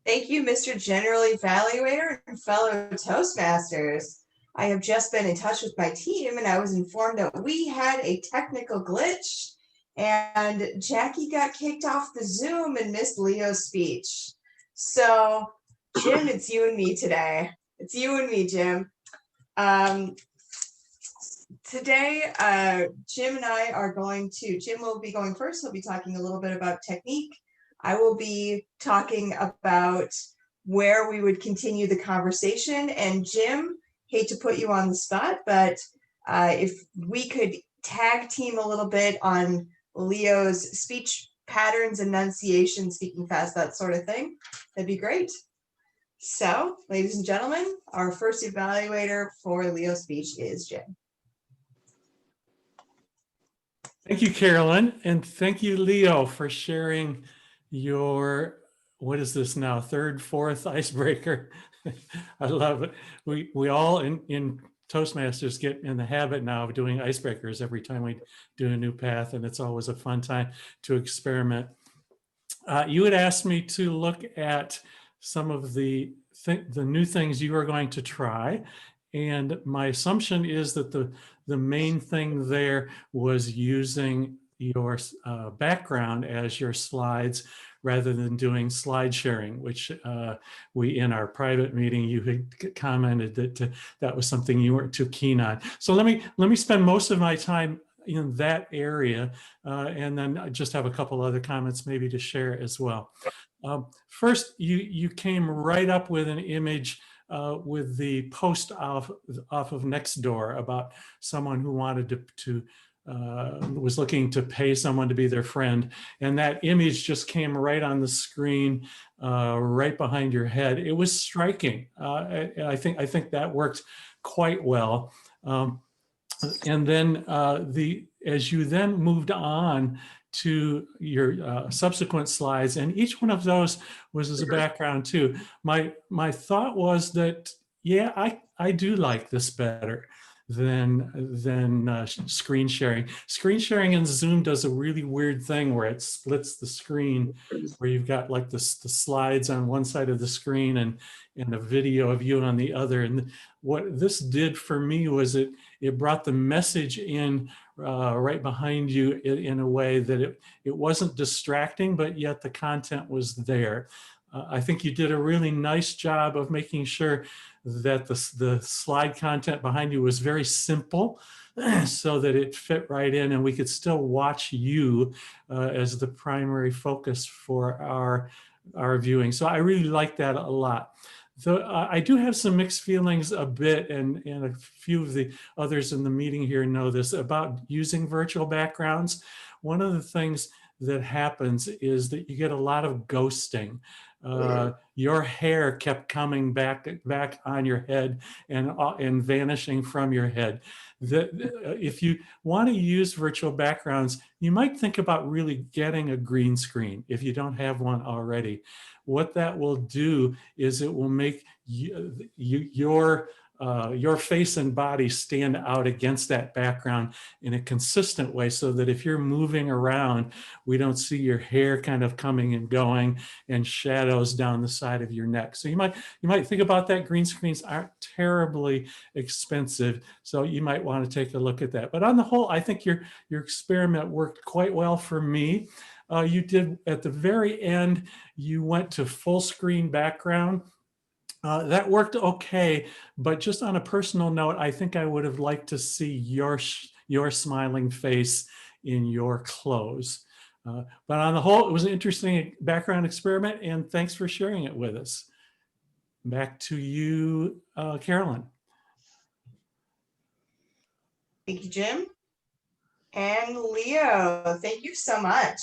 Thank you, Mr. General Evaluator and fellow Toastmasters. I have just been in touch with my team and I was informed that we had a technical glitch and Jackie got kicked off the Zoom and missed Leo's speech. So, Jim, it's you and me today. It's you and me, Jim. Today, Jim and I are Jim will be going first. He'll be talking a little bit about technique. I will be talking about where we would continue the conversation. And Jim, hate to put you on the spot, but if we could tag team a little bit on Leo's speech patterns, enunciation, speaking fast, that sort of thing, that'd be great. So, ladies and gentlemen, our first evaluator for Leo's speech is Jim. Thank you, Carolyn, and thank you, Leo, for sharing your, what is this now, third, fourth icebreaker. I love it. We all in Toastmasters get in the habit now of doing icebreakers every time we do a new path, and it's always a fun time to experiment. You had asked me to look at some of the new things you are going to try. And my assumption is that the main thing there was using your background as your slides rather than doing slide sharing, which we in our private meeting, you had commented that that was something you weren't too keen on. So let me spend most of my time in that area, and then I just have a couple other comments maybe to share as well. First, you came right up with an image with the post off of Nextdoor about someone who wanted to was looking to pay someone to be their friend, and that image just came right on the screen, right behind your head. It was striking. I think that worked quite well. And then as you then moved on to your subsequent slides, and each one of those was as a background too. My thought was that, yeah, I do like this better than screen sharing. Screen sharing in Zoom does a really weird thing where it splits the screen, where you've got like the slides on one side of the screen and a video of you on the other. And what this did for me was it brought the message in right behind you in a way that it wasn't distracting, but yet the content was there. I think you did a really nice job of making sure that the slide content behind you was very simple so that it fit right in and we could still watch you as the primary focus for our viewing. So I really like that a lot. Though I do have some mixed feelings a bit, and a few of the others in the meeting here know this, about using virtual backgrounds. One of the things that happens is that you get a lot of ghosting. Your hair kept coming back on your head and vanishing from your head. If you want to use virtual backgrounds, you might think about really getting a green screen if you don't have one already. What that will do is it will make your face and body stand out against that background in a consistent way, so that if you're moving around, we don't see your hair kind of coming and going and shadows down the side of your neck. So you might think about that. Green screens aren't terribly expensive, so you might want to take a look at that. But on the whole, I think your experiment worked quite well for me. You did, at the very end, you went to full screen background. That worked okay, but just on a personal note, I think I would have liked to see your smiling face in your clothes. But on the whole, it was an interesting background experiment, and thanks for sharing it with us. Back to you, Carolyn. Thank you, Jim. And Leo, thank you so much.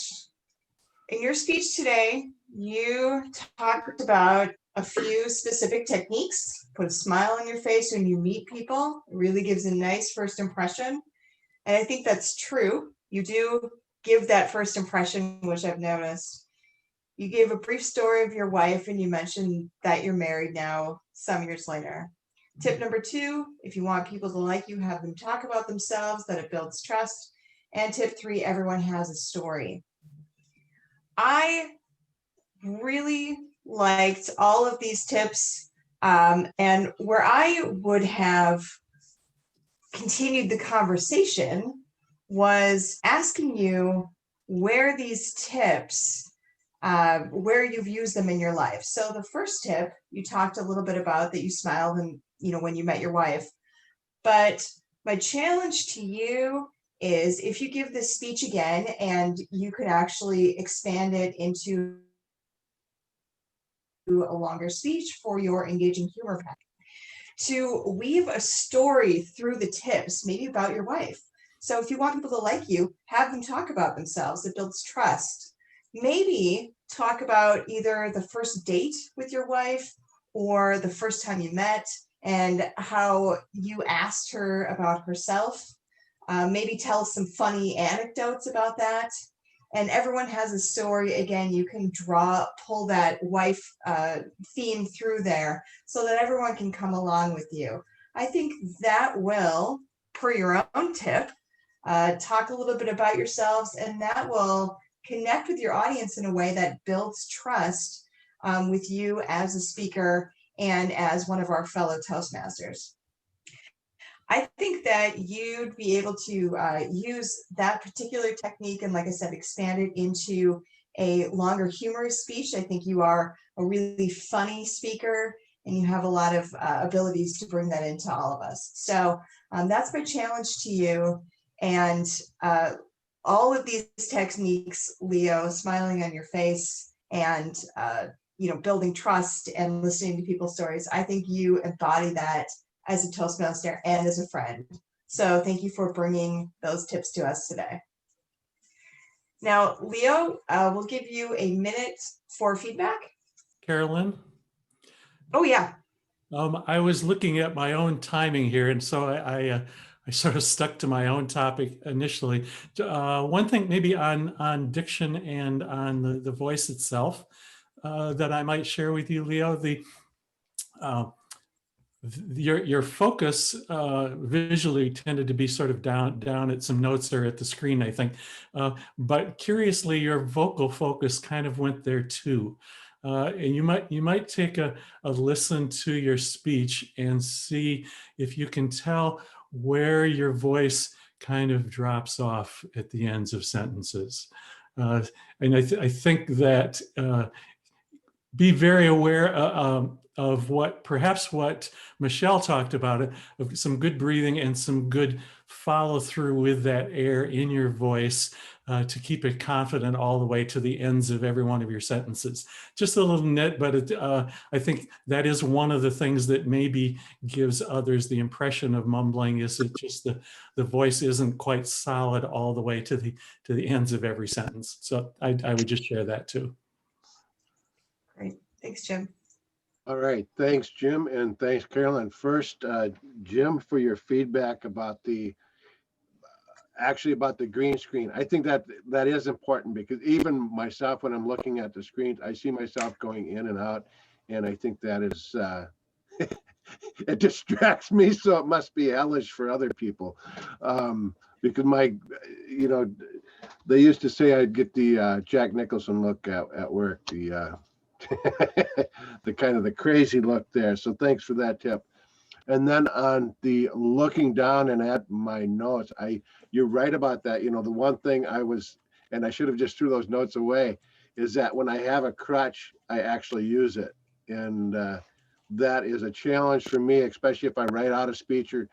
In your speech today, you talked about a few specific techniques. Put a smile on your face when you meet people. It really gives a nice first impression. And I think that's true. You do give that first impression, which I've noticed. You gave a brief story of your wife and you mentioned that you're married now some years later. Tip number 2, if you want people to like you, have them talk about themselves, that it builds trust. And tip 3, everyone has a story. I really liked all of these tips. And where I would have continued the conversation was asking you where these tips, where you've used them in your life. So the first tip you talked a little bit about, that you smiled and, when you met your wife. But my challenge to you is, if you give this speech again and you could actually expand it into a longer speech for your engaging humor pack, to weave a story through the tips, maybe about your wife. So if you want people to like you, have them talk about themselves. It builds trust. Maybe talk about either the first date with your wife or the first time you met and how you asked her about herself. Maybe tell some funny anecdotes about that. And everyone has a story. Again, you can pull that wife theme through there so that everyone can come along with you. I think that will, per your own tip, talk a little bit about yourselves, and that will connect with your audience in a way that builds trust with you as a speaker and as one of our fellow Toastmasters. I think that you'd be able to use that particular technique and, like I said, expand it into a longer humorous speech. I think you are a really funny speaker and you have a lot of abilities to bring that into all of us. So that's my challenge to you. And all of these techniques, Leo, smiling on your face and building trust and listening to people's stories, I think you embody that as a Toastmaster and as a friend. So thank you for bringing those tips to us today. Now, Leo, we'll give you a minute for feedback. Carolyn? Oh, yeah. I was looking at my own timing here, and so I sort of stuck to my own topic initially. One thing maybe on diction and on the voice itself that I might share with you, Leo, your focus visually tended to be sort of down at some notes or at the screen, I think. But curiously, your vocal focus kind of went there too. And you might take a listen to your speech and see if you can tell where your voice kind of drops off at the ends of sentences. And I think that be very aware of perhaps what Michelle talked about, of some good breathing and some good follow through with that air in your voice to keep it confident all the way to the ends of every one of your sentences. Just a little nit, but I think that is one of the things that maybe gives others the impression of mumbling, is that just the voice isn't quite solid all the way to the ends of every sentence. So I would just share that too. Great. Thanks, Jim. All right. Thanks, Jim. And thanks, Carolyn. First, Jim, for your feedback about actually about the green screen. I think that is important, because even myself, when I'm looking at the screens, I see myself going in and out. And I think that is, it distracts me. So it must be hellish for other people. Because they used to say I'd get the Jack Nicholson look at work, the kind of the crazy look there. So thanks for that tip. And then on the looking down and at my notes, you're right about that. The one thing and I should have just threw those notes away, is that when I have a crutch, I actually use it. And that is a challenge for me, especially if I write out a speech, or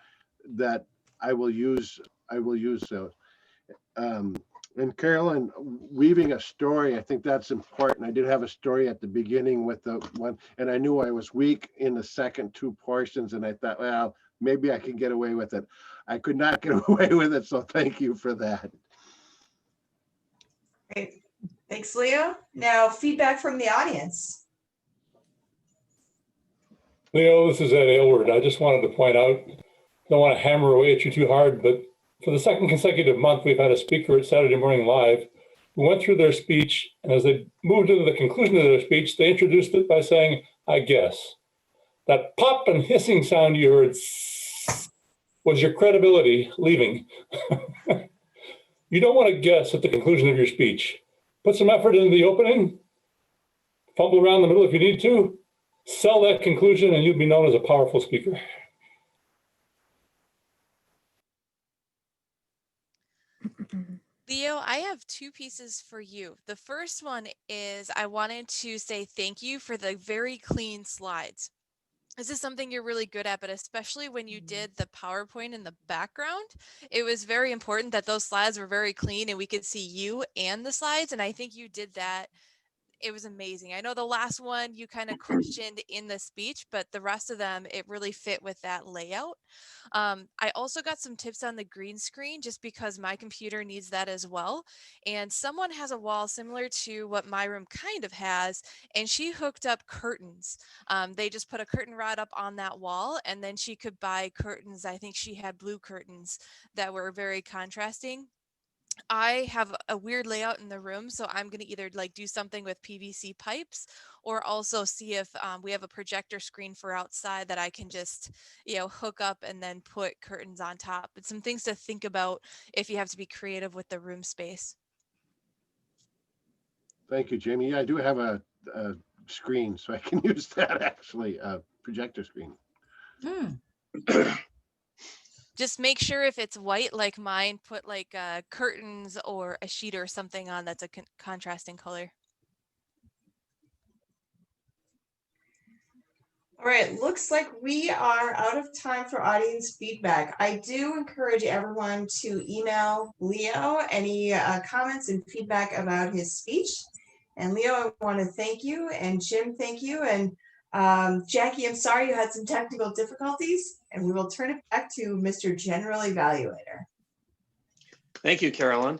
that I will use those. And Carolyn, weaving a story, I think that's important. I did have a story at the beginning with the one, and I knew I was weak in the second two portions, and I thought, well, maybe I can get away with it. I could not get away with it, so thank you for that. Great. Thanks, Leo. Now, feedback from the audience. Leo, this is Ed Aylward. I just wanted to point out, don't want to hammer away at you too hard, but for the second consecutive month, we've had a speaker at Saturday Morning Live who went through their speech, and as they moved into the conclusion of their speech, they introduced it by saying, "I guess." That pop and hissing sound you heard was your credibility leaving. You don't want to guess at the conclusion of your speech. Put some effort into the opening, fumble around in the middle if you need to, sell that conclusion, and you'll be known as a powerful speaker. Leo, I have two pieces for you. The first one is I wanted to say thank you for the very clean slides. This is something you're really good at, but especially when you did the PowerPoint in the background, it was very important that those slides were very clean and we could see you and the slides. And I think you did that. It was amazing. I know the last one you kind of questioned in the speech, but the rest of them, it really fit with that layout. I also got some tips on the green screen just because my computer needs that as well. And someone has a wall similar to what my room kind of has, and she hooked up curtains. They just put a curtain rod up on that wall, and then she could buy curtains. I think she had blue curtains that were very contrasting. I have a weird layout in the room, so I'm going to either like do something with PVC pipes or also see if we have a projector screen for outside that I can just, hook up and then put curtains on top. It's some things to think about if you have to be creative with the room space. Thank you, Jamie. Yeah, I do have a screen, so I can use that actually, a projector screen. Just make sure if it's white like mine, put like curtains or a sheet or something on that's a contrasting color. All right, looks like we are out of time for audience feedback. I do encourage everyone to email Leo any comments and feedback about his speech. And Leo, I want to thank you, and Jim, thank you, and Jackie, I'm sorry you had some technical difficulties, and we will turn it back to Mr. General Evaluator. Thank you, Carolyn.